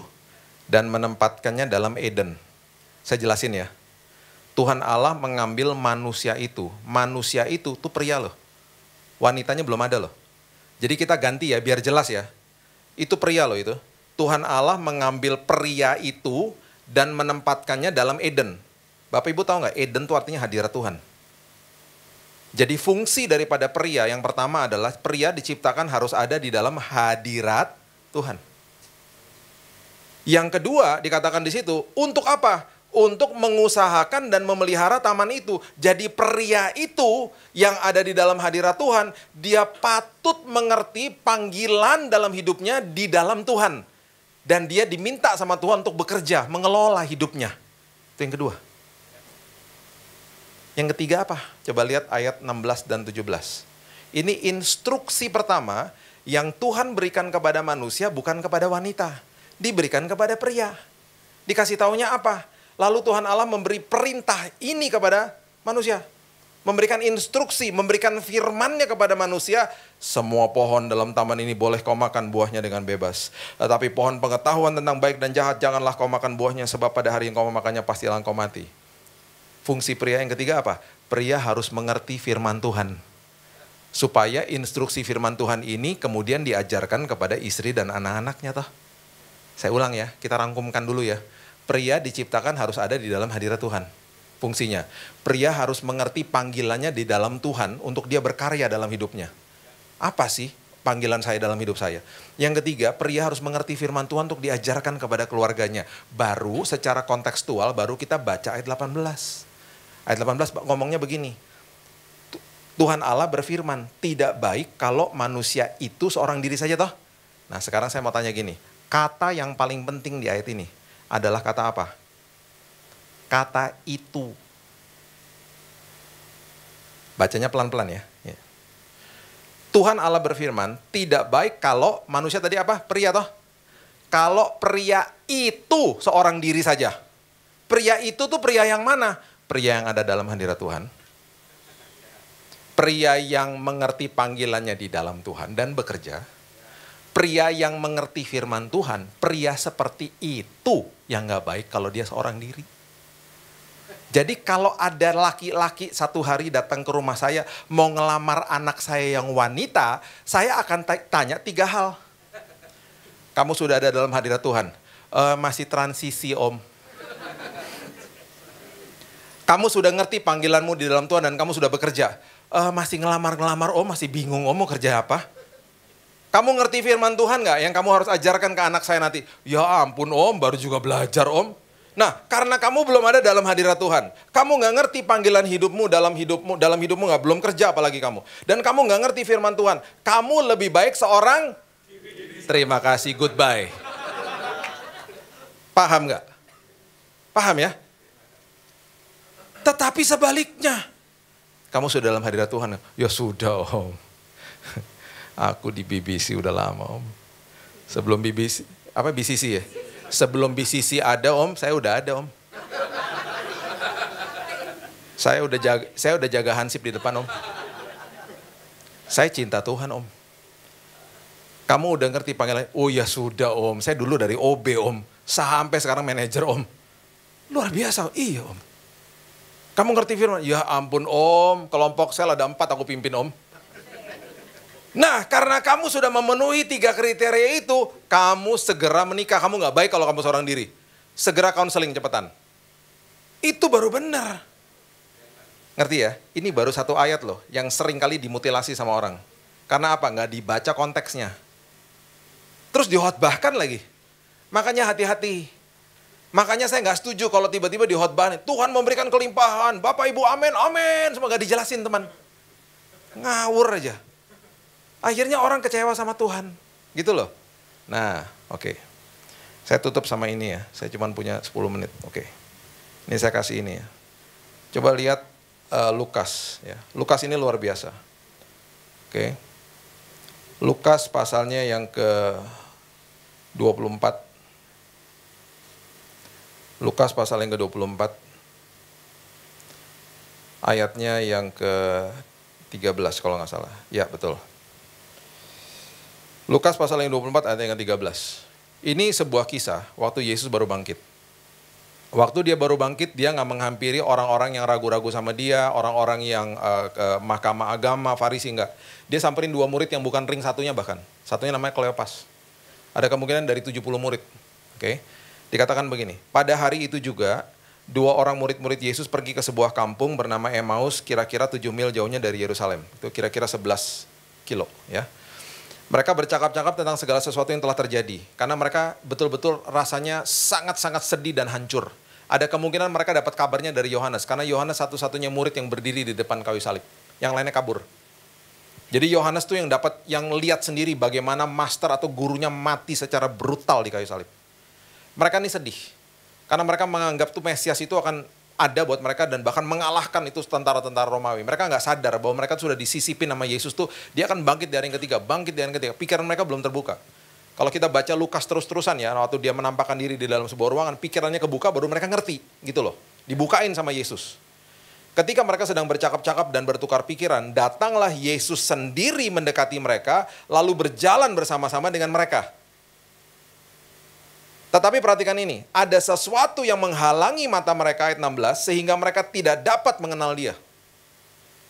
dan menempatkannya dalam Eden. Saya jelasin ya. Tuhan Allah mengambil manusia itu. Manusia itu tuh pria loh. Wanitanya belum ada loh. Jadi kita ganti ya biar jelas ya. Itu pria loh itu. Tuhan Allah mengambil pria itu dan menempatkannya dalam Eden. Bapak Ibu tahu nggak? Eden itu artinya hadirat Tuhan. Jadi fungsi daripada pria yang pertama adalah pria diciptakan harus ada di dalam hadirat Tuhan. Yang kedua dikatakan di situ, untuk apa? Untuk mengusahakan dan memelihara taman itu. Jadi pria itu yang ada di dalam hadirat Tuhan, dia patut mengerti panggilan dalam hidupnya di dalam Tuhan. Dan dia diminta sama Tuhan untuk bekerja, mengelola hidupnya. Itu yang kedua. Yang ketiga apa? Coba lihat ayat 16 dan 17. Ini instruksi pertama yang Tuhan berikan kepada manusia bukan kepada wanita. Diberikan kepada pria. Dikasih taunya apa? Lalu Tuhan Allah memberi perintah ini kepada manusia. Memberikan instruksi, memberikan firman-Nya kepada manusia. Semua pohon dalam taman ini boleh kau makan buahnya dengan bebas. Tetapi pohon pengetahuan tentang baik dan jahat janganlah kau makan buahnya, sebab pada hari yang kau memakannya pastilah kau mati. Fungsi pria yang ketiga apa? Pria harus mengerti firman Tuhan. Supaya instruksi firman Tuhan ini kemudian diajarkan kepada istri dan anak-anaknya toh. Saya ulang ya, kita rangkumkan dulu ya. Pria diciptakan harus ada di dalam hadirat Tuhan. Fungsinya, pria harus mengerti panggilannya di dalam Tuhan untuk dia berkarya dalam hidupnya. Apa sih panggilan saya dalam hidup saya? Yang ketiga, pria harus mengerti firman Tuhan untuk diajarkan kepada keluarganya. Baru secara kontekstual, baru kita baca ayat 18. Ayat 18 ngomongnya begini. Tuhan Allah berfirman, tidak baik kalau manusia itu seorang diri saja toh. Nah sekarang saya mau tanya gini, kata yang paling penting di ayat ini adalah kata apa? Kata itu. Bacanya pelan-pelan ya. Tuhan Allah berfirman, tidak baik kalau manusia tadi apa? Pria toh? Kalau pria itu seorang diri saja. Pria itu tuh pria yang mana? Pria yang ada dalam hadirat Tuhan. Pria yang mengerti panggilannya di dalam Tuhan dan bekerja. Pria yang mengerti firman Tuhan, pria seperti itu yang gak baik kalau dia seorang diri. Jadi kalau ada laki-laki satu hari datang ke rumah saya, mau ngelamar anak saya yang wanita, saya akan tanya 3 hal. Kamu sudah ada dalam hadirat Tuhan? Masih transisi om. Kamu sudah ngerti panggilanmu di dalam Tuhan dan kamu sudah bekerja? Masih ngelamar-ngelamar om, masih bingung om mau kerja apa? Kamu ngerti firman Tuhan gak yang kamu harus ajarkan ke anak saya nanti? Ya ampun om, baru juga belajar om. Nah, karena kamu belum ada dalam hadirat Tuhan, kamu nggak ngerti panggilan hidupmu dalam hidupmu nggak belum kerja apalagi kamu. Dan kamu nggak ngerti firman Tuhan, kamu lebih baik seorang. Terima kasih, goodbye. Paham nggak? Paham ya? Tetapi sebaliknya, kamu sudah dalam hadirat Tuhan, ya sudah om. Aku di BBC udah lama om. Sebelum BBC, apa BCC ya? Sebelum BCC ada om, saya udah ada om. Saya udah jaga hansip di depan om. Saya cinta Tuhan om. Kamu udah ngerti panggilan? Oh ya sudah om, saya dulu dari OB om. Sampai sekarang manajer om. Luar biasa, iya om. Kamu ngerti firman? Ya ampun om, kelompok sel ada 4 aku pimpin om. Nah, karena kamu sudah memenuhi 3 kriteria itu, kamu segera menikah. Kamu gak baik kalau kamu seorang diri. Segera counseling cepetan. Itu baru benar. Ngerti ya? Ini baru 1 ayat loh, yang sering kali dimutilasi sama orang. Karena apa? Gak dibaca konteksnya. Terus dihotbahkan lagi. Makanya hati-hati. Makanya saya gak setuju kalau tiba-tiba dihotbahkan. Tuhan memberikan kelimpahan, Bapak Ibu amin, amin. Semua gak dijelasin teman. Ngawur aja. Akhirnya orang kecewa sama Tuhan. Gitu loh. Nah, oke. Saya tutup sama ini ya. Saya cuma punya 10 menit. Oke. Ini saya kasih ini ya. Coba lihat Lukas. Ya. Lukas ini luar biasa. Oke. Lukas pasalnya yang ke-24. Lukas pasal yang ke-24. Ayatnya yang ke-13 kalau nggak salah. Ya, betul. Lukas pasal yang 24 ayat yang ke-13. Ini sebuah kisah waktu Yesus baru bangkit. Waktu dia baru bangkit, dia nggak menghampiri orang-orang yang ragu-ragu sama dia, orang-orang yang ke mahkamah agama, Farisi, enggak. Dia samperin 2 murid yang bukan ring satunya bahkan. Satunya namanya Kleopas. Ada kemungkinan dari 70 murid. Oke. Dikatakan begini, pada hari itu juga 2 orang murid-murid Yesus pergi ke sebuah kampung bernama Emmaus, kira-kira 7 mil jauhnya dari Yerusalem. Itu kira-kira 11 kilo ya. Mereka bercakap-cakap tentang segala sesuatu yang telah terjadi. Karena mereka betul-betul rasanya sangat-sangat sedih dan hancur. Ada kemungkinan mereka dapat kabarnya dari Yohanes. Karena Yohanes satu-satunya murid yang berdiri di depan kayu salib. Yang lainnya kabur. Jadi Yohanes tuh yang lihat sendiri bagaimana master atau gurunya mati secara brutal di kayu salib. Mereka ini sedih. Karena mereka menganggap tuh Mesias itu akan ada buat mereka dan bahkan mengalahkan itu tentara-tentara Romawi. Mereka nggak sadar bahwa mereka sudah disisipin sama Yesus tuh, dia akan bangkit di hari yang ketiga, bangkit di hari yang ketiga. Pikiran mereka belum terbuka. Kalau kita baca Lukas terus-terusan ya, waktu dia menampakkan diri di dalam sebuah ruangan, pikirannya kebuka baru mereka ngerti gitu loh. Dibukain sama Yesus. Ketika mereka sedang bercakap-cakap dan bertukar pikiran, datanglah Yesus sendiri mendekati mereka, lalu berjalan bersama-sama dengan mereka. Tetapi perhatikan ini, ada sesuatu yang menghalangi mata mereka ayat 16 sehingga mereka tidak dapat mengenal dia.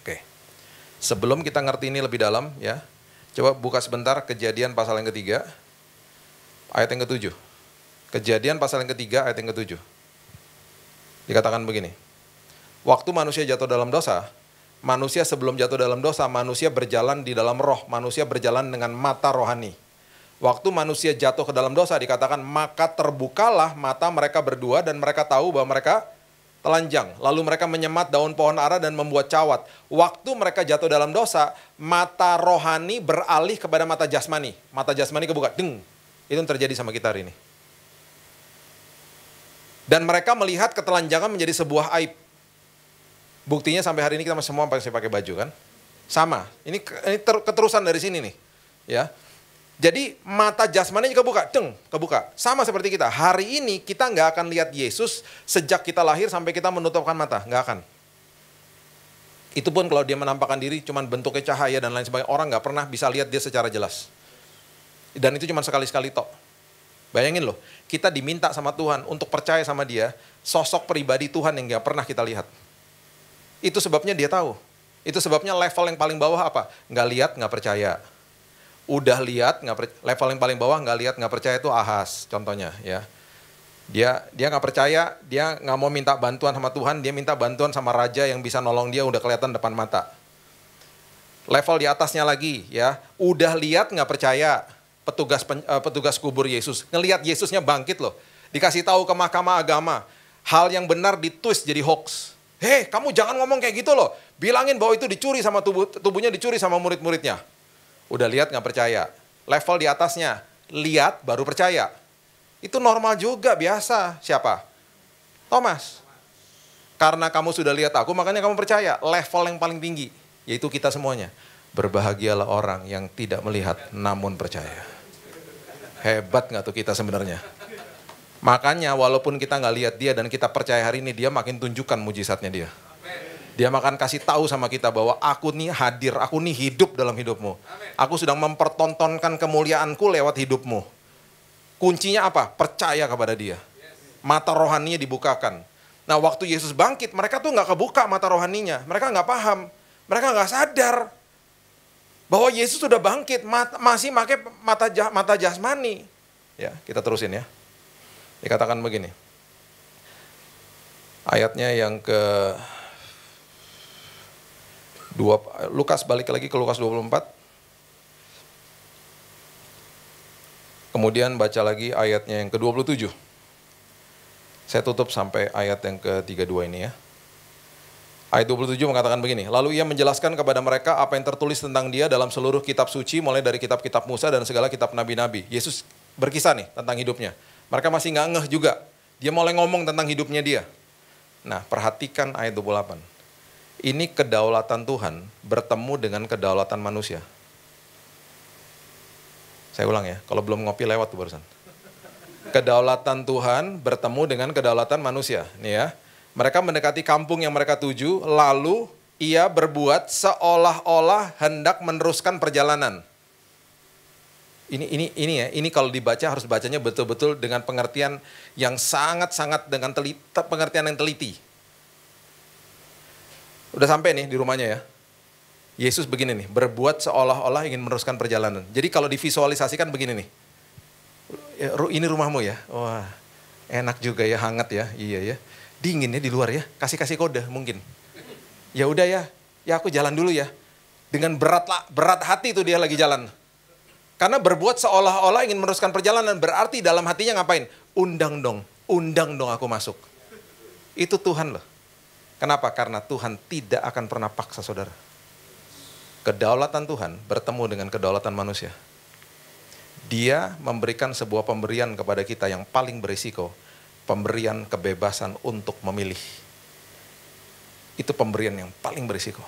Oke. Sebelum kita ngerti ini lebih dalam ya. Coba buka sebentar Kejadian pasal yang ketiga. Ayat yang ke-7. Kejadian pasal yang ketiga ayat yang ke-7. Dikatakan begini. Waktu manusia jatuh dalam dosa, manusia sebelum jatuh dalam dosa, manusia berjalan di dalam roh, manusia berjalan dengan mata rohani. Waktu manusia jatuh ke dalam dosa dikatakan maka terbukalah mata mereka berdua dan mereka tahu bahwa mereka telanjang. Lalu mereka menyemat daun pohon ara dan membuat cawat. Waktu mereka jatuh dalam dosa, mata rohani beralih kepada mata jasmani. Mata jasmani kebuka, deng. Itu yang terjadi sama kita hari ini. Dan mereka melihat ketelanjangan menjadi sebuah aib. Buktinya sampai hari ini kita semua masih pakai baju kan? Sama. Ini keterusan dari sini nih. Ya. Jadi mata jasmani kebuka, deng, kebuka. Sama seperti kita. Hari ini kita nggak akan lihat Yesus sejak kita lahir sampai kita menutupkan mata. Nggak akan. Itu pun kalau dia menampakkan diri cuman bentuknya cahaya dan lain sebagainya. Orang nggak pernah bisa lihat dia secara jelas. Dan itu cuma sekali-sekali tok. Bayangin loh, kita diminta sama Tuhan untuk percaya sama dia, sosok pribadi Tuhan yang gak pernah kita lihat. Itu sebabnya dia tahu. Itu sebabnya level yang paling bawah apa? Nggak lihat, nggak percaya. Udah lihat, level yang paling bawah nggak lihat, nggak percaya itu Ahas, contohnya ya. Dia nggak percaya, dia nggak mau minta bantuan sama Tuhan, dia minta bantuan sama raja yang bisa nolong dia, udah kelihatan depan mata. Level di atasnya lagi ya, udah lihat nggak percaya. Petugas kubur Yesus, ngelihat Yesusnya bangkit loh. Dikasih tahu ke mahkamah agama, hal yang benar ditwist jadi hoax. Hei, kamu jangan ngomong kayak gitu loh. Bilangin bahwa itu dicuri sama tubuhnya dicuri sama murid-muridnya. Udah lihat nggak percaya. Level di atasnya, lihat baru percaya. Itu normal juga, biasa. Siapa? Thomas. Karena kamu sudah lihat aku, makanya kamu percaya. Level yang paling tinggi, yaitu kita semuanya. Berbahagialah orang yang tidak melihat namun percaya. Hebat nggak tuh kita sebenarnya? Makanya walaupun kita nggak lihat dia dan kita percaya hari ini, dia makin tunjukkan mujizatnya dia. Dia makan kasih tahu sama kita bahwa aku nih hadir, aku nih hidup dalam hidupmu. Aku sedang mempertontonkan kemuliaanku lewat hidupmu. Kuncinya apa? Percaya kepada dia. Mata rohaninya dibukakan. Nah waktu Yesus bangkit, mereka tuh nggak kebuka mata rohaninya. Mereka nggak paham, mereka nggak sadar bahwa Yesus sudah bangkit, masih pakai mata jasmani. Ya, kita terusin ya. Dikatakan begini. Ayatnya yang Lukas, balik lagi ke Lukas 24. Kemudian baca lagi ayatnya yang ke-27. Saya tutup sampai ayat yang ke-32 ini ya. Ayat 27 mengatakan begini, lalu ia menjelaskan kepada mereka apa yang tertulis tentang dia dalam seluruh kitab suci, mulai dari kitab-kitab Musa dan segala kitab nabi-nabi. Yesus berkisah nih tentang hidupnya. Mereka masih nggak ngeh juga. Dia mulai ngomong tentang hidupnya dia. Nah, perhatikan ayat 28. Ini kedaulatan Tuhan bertemu dengan kedaulatan manusia. Saya ulang ya, kalau belum ngopi lewat tuh barusan. Kedaulatan Tuhan bertemu dengan kedaulatan manusia. Nih ya. Mereka mendekati kampung yang mereka tuju, lalu ia berbuat seolah-olah hendak meneruskan perjalanan. Ini kalau dibaca harus bacanya betul-betul dengan pengertian yang sangat-sangat dengan pengertian yang teliti. Udah sampai nih di rumahnya ya. Yesus begini nih, berbuat seolah-olah ingin meneruskan perjalanan. Jadi kalau divisualisasikan begini nih. Ini rumahmu ya. Wah, enak juga ya, hangat ya. Iya ya. Dingin ya di luar ya, kasih kode mungkin. Ya udah ya aku jalan dulu ya. Dengan berat hati itu dia lagi jalan. Karena berbuat seolah-olah ingin meneruskan perjalanan, berarti dalam hatinya ngapain? Undang dong aku masuk. Itu Tuhan loh. Kenapa? Karena Tuhan tidak akan pernah paksa saudara. Kedaulatan Tuhan bertemu dengan kedaulatan manusia. Dia memberikan sebuah pemberian kepada kita yang paling berisiko. Pemberian kebebasan untuk memilih. Itu pemberian yang paling berisiko.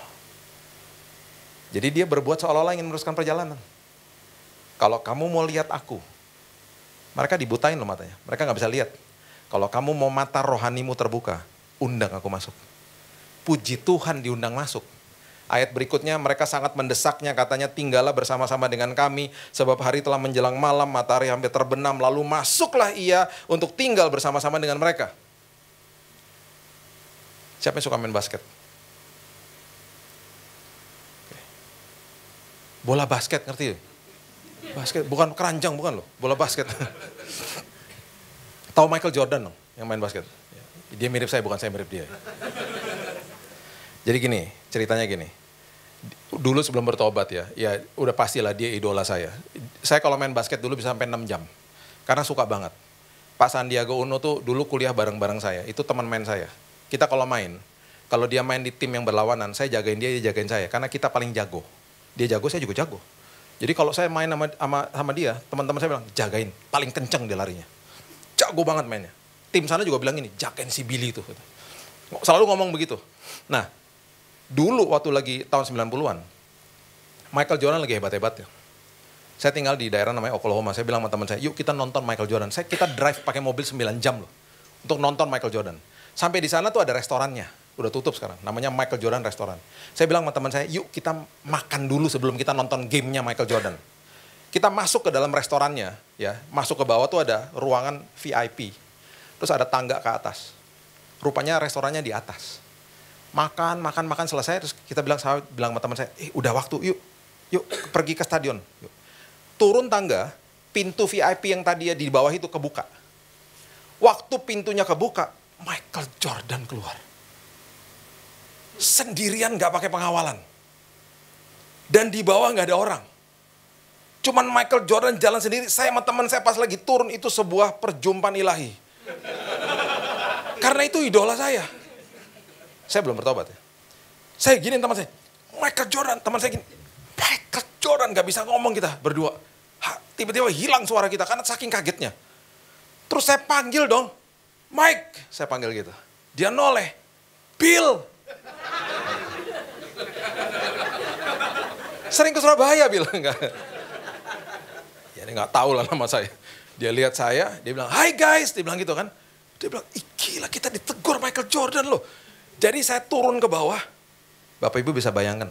Jadi dia berbuat seolah-olah ingin meneruskan perjalanan. Kalau kamu mau lihat aku, mereka dibutain loh matanya. Mereka gak bisa lihat. Kalau kamu mau mata rohanimu terbuka, undang aku masuk. Puji Tuhan diundang masuk. Ayat berikutnya mereka sangat mendesaknya, katanya tinggallah bersama-sama dengan kami sebab hari telah menjelang malam, matahari hampir terbenam, lalu masuklah ia untuk tinggal bersama-sama dengan mereka. Siapa yang suka main basket? Bola basket, ngerti? Basket, bukan keranjang, bukan loh, bola basket. Tahu Michael Jordan dong yang main basket? Dia mirip saya, bukan saya mirip dia. Jadi gini, ceritanya gini. Dulu sebelum bertobat ya udah pastilah dia idola saya. Saya kalau main basket dulu bisa sampai 6 jam. Karena suka banget. Pak Sandiaga Uno tuh dulu kuliah bareng-bareng saya. Itu teman main saya. Kita kalau dia main di tim yang berlawanan, saya jagain dia jagain saya. Karena kita paling jago. Dia jago, saya juga jago. Jadi kalau saya main sama dia, teman-teman saya bilang, jagain. Paling kenceng dia larinya. Jago banget mainnya. Tim sana juga bilang ini, jagain si Billy itu. Selalu ngomong begitu. Nah, dulu waktu lagi tahun 90-an, Michael Jordan lagi hebat-hebatnya. Saya tinggal di daerah namanya Oklahoma. Saya bilang sama teman saya, yuk kita nonton Michael Jordan. Kita drive pakai mobil 9 jam loh untuk nonton Michael Jordan. Sampai di sana tuh ada restorannya. Udah tutup sekarang. Namanya Michael Jordan Restoran. Saya bilang sama teman saya, yuk kita makan dulu sebelum kita nonton gamenya Michael Jordan. Kita masuk ke dalam restorannya, ya, masuk ke bawah tuh ada ruangan VIP. Terus ada tangga ke atas. Rupanya restorannya di atas. Makan selesai, terus kita bilang sama teman saya, udah waktu, yuk pergi ke stadion. Yuk. Turun tangga, pintu VIP yang tadi di bawah itu kebuka. Waktu pintunya kebuka, Michael Jordan keluar. Sendirian gak pakai pengawalan. Dan di bawah gak ada orang. Cuman Michael Jordan jalan sendiri, saya sama teman saya pas lagi turun, itu sebuah perjumpaan ilahi. Karena itu idola saya. Saya belum bertobat ya. Saya giniin teman saya, Michael Jordan, teman saya gini, Michael Jordan gak bisa ngomong kita berdua. Tiba-tiba hilang suara kita karena saking kagetnya. Terus saya panggil dong, Mike, saya panggil gitu. Dia noleh, Bill. Sering ke Surabaya bilang enggak. Ya dia nggak tahu lah nama saya. Dia lihat saya, dia bilang, "Hai guys," dia bilang gitu kan. Dia bilang, gila kita ditegur Michael Jordan loh. Jadi saya turun ke bawah. Bapak Ibu bisa bayangkan.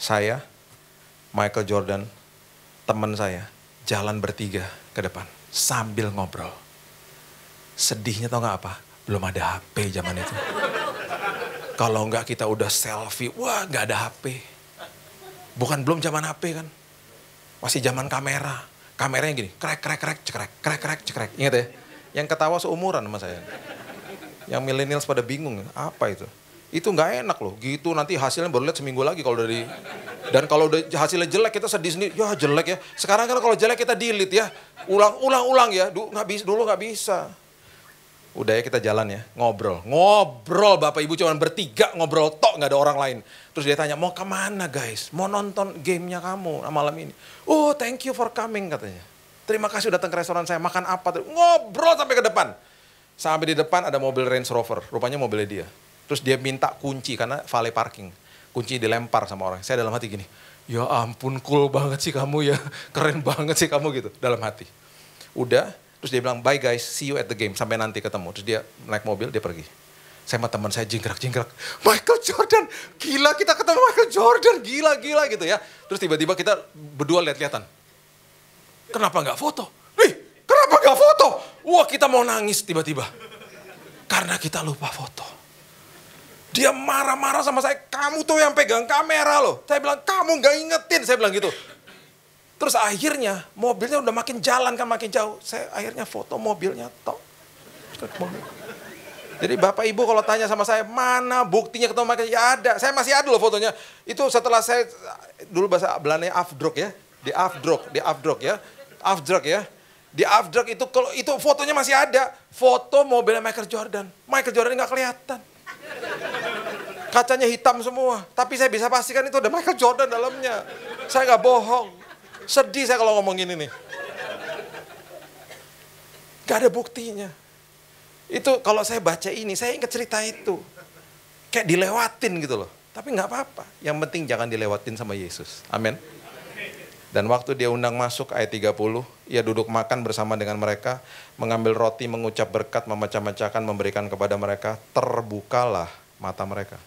Saya, Michael Jordan, teman saya, jalan bertiga ke depan. Sambil ngobrol. Sedihnya tau gak apa? Belum ada HP zaman itu. Kalau enggak kita udah selfie, wah gak ada HP. Bukan belum zaman HP kan. Masih zaman kamera. Kameranya gini, cekrek. Ingat ya? Yang ketawa seumuran sama saya. Yang millennials pada bingung, apa itu? Itu nggak enak loh, gitu nanti hasilnya baru lihat seminggu lagi kalau dari. Dan kalau udah hasilnya jelek kita sedih sendiri, ya jelek ya. Sekarang kan kalau jelek kita delete ya, ulang ya. Dulu nggak bisa. Udah ya kita jalan ya, ngobrol Bapak Ibu cuma bertiga ngobrol tok, nggak ada orang lain. Terus dia tanya, mau kemana guys? Mau nonton gamenya kamu malam ini? Oh thank you for coming katanya. Terima kasih datang ke restoran saya, makan apa? Ngobrol sampai ke depan. Sampai di depan ada mobil Range Rover, rupanya mobilnya dia. Terus dia minta kunci karena valet parking. Kunci dilempar sama orang. Saya dalam hati gini, ya ampun cool banget sih kamu ya. Keren banget sih kamu gitu dalam hati. Udah, terus dia bilang bye guys, see you at the game. Sampai nanti ketemu. Terus dia naik mobil, dia pergi. Saya sama teman saya jingkrak. Michael Jordan, gila kita ketemu Michael Jordan, gila gitu ya. Terus tiba-tiba kita berdua lihat-lihatan. Kenapa nggak foto? Kenapa nggak foto? Wah kita mau nangis tiba-tiba. Karena kita lupa foto. Dia marah-marah sama saya, kamu tuh yang pegang kamera loh. Saya bilang, kamu nggak ingetin, saya bilang gitu. Terus akhirnya mobilnya udah makin jalan kan makin jauh. Saya akhirnya foto mobilnya tok. Jadi Bapak Ibu kalau tanya sama saya, mana buktinya ketemu Michael? Ya ada, saya masih ada loh fotonya. Itu setelah saya, dulu bahasa Belandanya afdruk ya. Di afdruk ya. Di afdruk itu fotonya masih ada. Foto mobilnya Michael Jordan. Michael Jordan nggak kelihatan. Kacanya hitam semua. Tapi saya bisa pastikan itu ada Michael Jordan dalamnya. Saya nggak bohong. Sedih saya kalau ngomong gini nih. Gak ada buktinya. Itu kalau saya baca ini, saya ingat cerita itu. Kayak dilewatin gitu loh. Tapi nggak apa-apa. Yang penting jangan dilewatin sama Yesus. Amin. Dan waktu dia undang masuk ayat 30, ia duduk makan bersama dengan mereka, mengambil roti, mengucap berkat, memecah-mecahkan, memberikan kepada mereka, terbukalah mata mereka.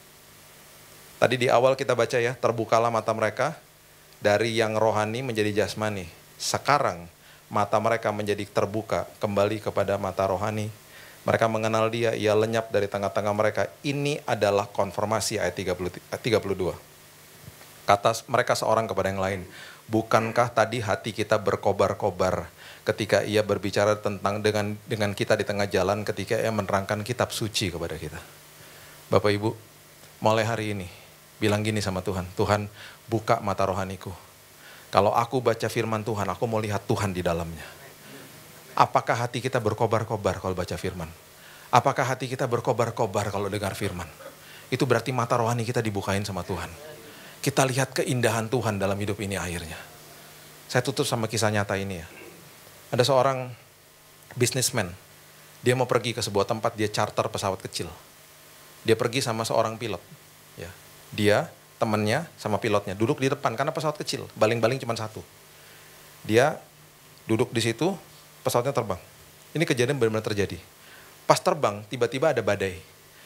Tadi di awal kita baca ya, terbukalah mata mereka dari yang rohani menjadi jasmani. Sekarang mata mereka menjadi terbuka kembali kepada mata rohani. Mereka mengenal dia, ia lenyap dari tengah-tengah mereka. Ini adalah konfirmasi ayat 32. Kata mereka seorang kepada yang lain, bukankah tadi hati kita berkobar-kobar ketika ia berbicara tentang dengan kita di tengah jalan ketika ia menerangkan kitab suci kepada kita. Bapak Ibu, mulai hari ini bilang gini sama Tuhan, Tuhan buka mata rohaniku. Kalau aku baca firman Tuhan, aku mau lihat Tuhan di dalamnya. Apakah hati kita berkobar-kobar kalau baca firman? Apakah hati kita berkobar-kobar kalau dengar firman? Itu berarti mata rohani kita dibukain sama Tuhan. Kita lihat keindahan Tuhan dalam hidup ini akhirnya. Saya tutup sama kisah nyata ini ya. Ada seorang businessman. Dia mau pergi ke sebuah tempat, dia charter pesawat kecil. Dia pergi sama seorang pilot. Ya. Dia, temannya, sama pilotnya duduk di depan karena pesawat kecil. Baling-baling cuma satu. Dia duduk di situ, pesawatnya terbang. Ini kejadian benar-benar terjadi. Pas terbang, tiba-tiba ada badai.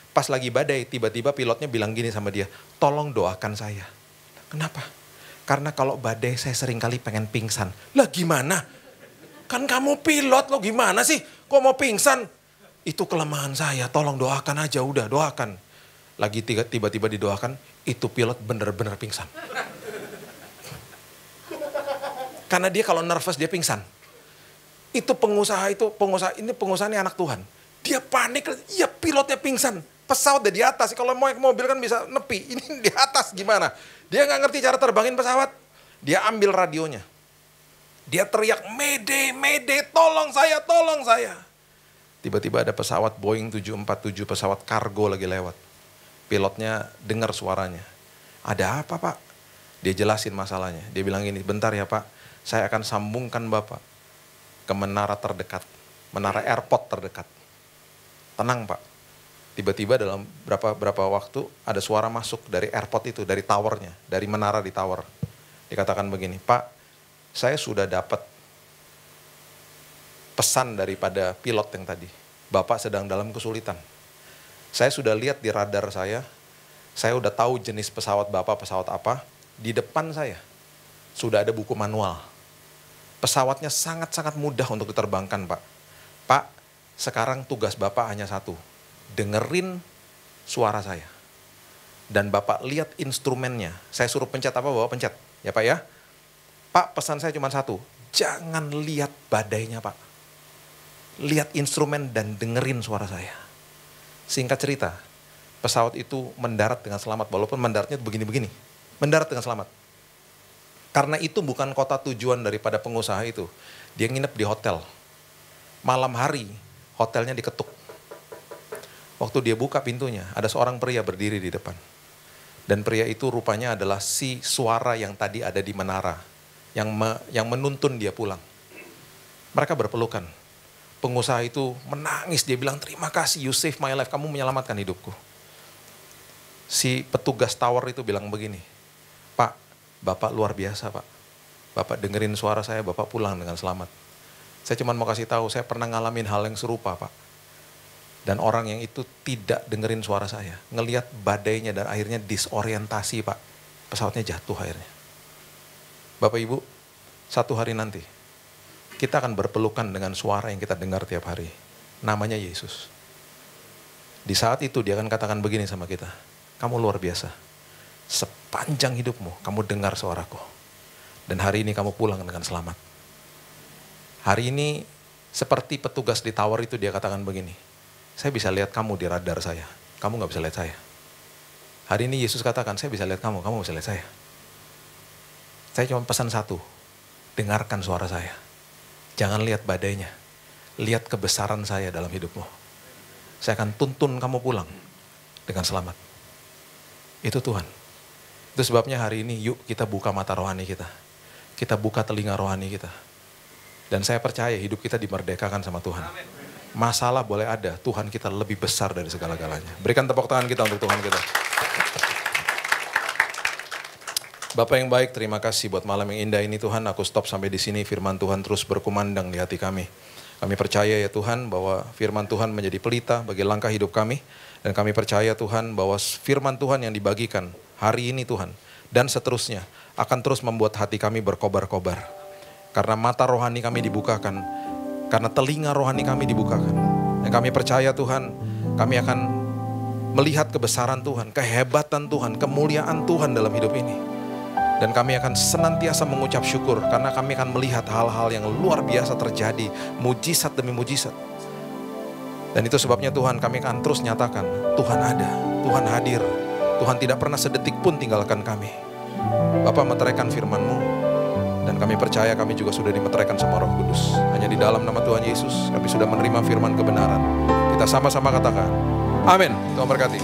Pas lagi badai, tiba-tiba pilotnya bilang gini sama dia, tolong doakan saya. Kenapa? Karena kalau badai saya sering kali pengen pingsan. Lah gimana? Kan kamu pilot lo gimana sih? Kok mau pingsan? Itu kelemahan saya, tolong doakan aja udah, doakan. Lagi tiba-tiba didoakan, itu pilot bener-bener pingsan. Karena dia kalau nervous dia pingsan. Itu pengusaha ini anak Tuhan. Dia panik, ya pilotnya pingsan. Pesawat udah di atas, kalau mau naik mobil kan bisa nepi. Ini di atas gimana? Dia nggak ngerti cara terbangin pesawat. Dia ambil radionya. Dia teriak, Mayday, Mayday, tolong saya, tolong saya. Tiba-tiba ada pesawat Boeing 747, pesawat kargo lagi lewat. Pilotnya dengar suaranya. Ada apa Pak? Dia jelasin masalahnya. Dia bilang gini, bentar ya Pak, saya akan sambungkan Bapak ke menara terdekat. Menara airport terdekat. Tenang Pak. Tiba-tiba dalam berapa waktu ada suara masuk dari airport itu, dari towernya, dari menara di tower. Dikatakan begini, Pak, saya sudah dapat pesan daripada pilot yang tadi. Bapak sedang dalam kesulitan. Saya sudah lihat di radar saya udah tahu jenis pesawat Bapak, pesawat apa. Di depan saya sudah ada buku manual. Pesawatnya sangat-sangat mudah untuk diterbangkan, Pak. Pak, sekarang tugas Bapak hanya satu. Dengerin suara saya. Dan Bapak lihat instrumennya. Saya suruh pencet apa, Bapak pencet. Ya Pak ya. Pak, pesan saya cuma satu. Jangan lihat badainya Pak. Lihat instrumen dan dengerin suara saya. Singkat cerita, pesawat itu mendarat dengan selamat. Walaupun mendaratnya begini-begini. Mendarat dengan selamat. Karena itu bukan kota tujuan daripada pengusaha itu. Dia nginep di hotel. Malam hari, hotelnya diketuk. Waktu dia buka pintunya, ada seorang pria berdiri di depan. Dan pria itu rupanya adalah si suara yang tadi ada di menara. Yang menuntun dia pulang. Mereka berpelukan. Pengusaha itu menangis, dia bilang, terima kasih, you save my life, kamu menyelamatkan hidupku. Si petugas tower itu bilang begini, Pak, Bapak luar biasa Pak. Bapak dengerin suara saya, Bapak pulang dengan selamat. Saya cuma mau kasih tahu, saya pernah ngalamin hal yang serupa Pak. Dan orang yang itu tidak dengerin suara saya. Ngelihat badainya dan akhirnya disorientasi Pak. Pesawatnya jatuh akhirnya. Bapak Ibu, satu hari nanti, kita akan berpelukan dengan suara yang kita dengar tiap hari. Namanya Yesus. Di saat itu dia akan katakan begini sama kita. Kamu luar biasa. Sepanjang hidupmu kamu dengar suaraku. Dan hari ini kamu pulang dengan selamat. Hari ini seperti petugas di tower itu dia katakan begini. Saya bisa lihat kamu di radar saya. Kamu gak bisa lihat saya. Hari ini Yesus katakan, saya bisa lihat kamu bisa lihat saya. Saya cuma pesan satu. Dengarkan suara saya. Jangan lihat badainya. Lihat kebesaran saya dalam hidupmu. Saya akan tuntun kamu pulang dengan selamat. Itu Tuhan. Itu sebabnya hari ini yuk kita buka mata rohani kita. Kita buka telinga rohani kita. Dan saya percaya hidup kita dimerdekakan sama Tuhan. Masalah boleh ada, Tuhan kita lebih besar dari segala-galanya. Berikan tepuk tangan kita untuk Tuhan kita. Bapak yang baik, terima kasih buat malam yang indah ini Tuhan. Aku stop sampai di sini, firman Tuhan terus berkumandang di hati kami. Kami percaya ya Tuhan bahwa firman Tuhan menjadi pelita bagi langkah hidup kami. Dan kami percaya Tuhan bahwa firman Tuhan yang dibagikan hari ini Tuhan. Dan seterusnya akan terus membuat hati kami berkobar-kobar. Karena mata rohani kami dibukakan. Karena telinga rohani kami dibukakan. Dan kami percaya Tuhan, kami akan melihat kebesaran Tuhan, kehebatan Tuhan, kemuliaan Tuhan dalam hidup ini. Dan kami akan senantiasa mengucap syukur karena kami akan melihat hal-hal yang luar biasa terjadi, mujizat demi mujizat. Dan itu sebabnya Tuhan, kami akan terus nyatakan, Tuhan ada, Tuhan hadir, Tuhan tidak pernah sedetik pun tinggalkan kami. Bapa, meteraikan firman-Mu. Dan kami percaya kami juga sudah dimeteraikan sama Roh Kudus. Hanya di dalam nama Tuhan Yesus kami sudah menerima firman kebenaran. Kita sama-sama katakan, amin. Tuhan berkati.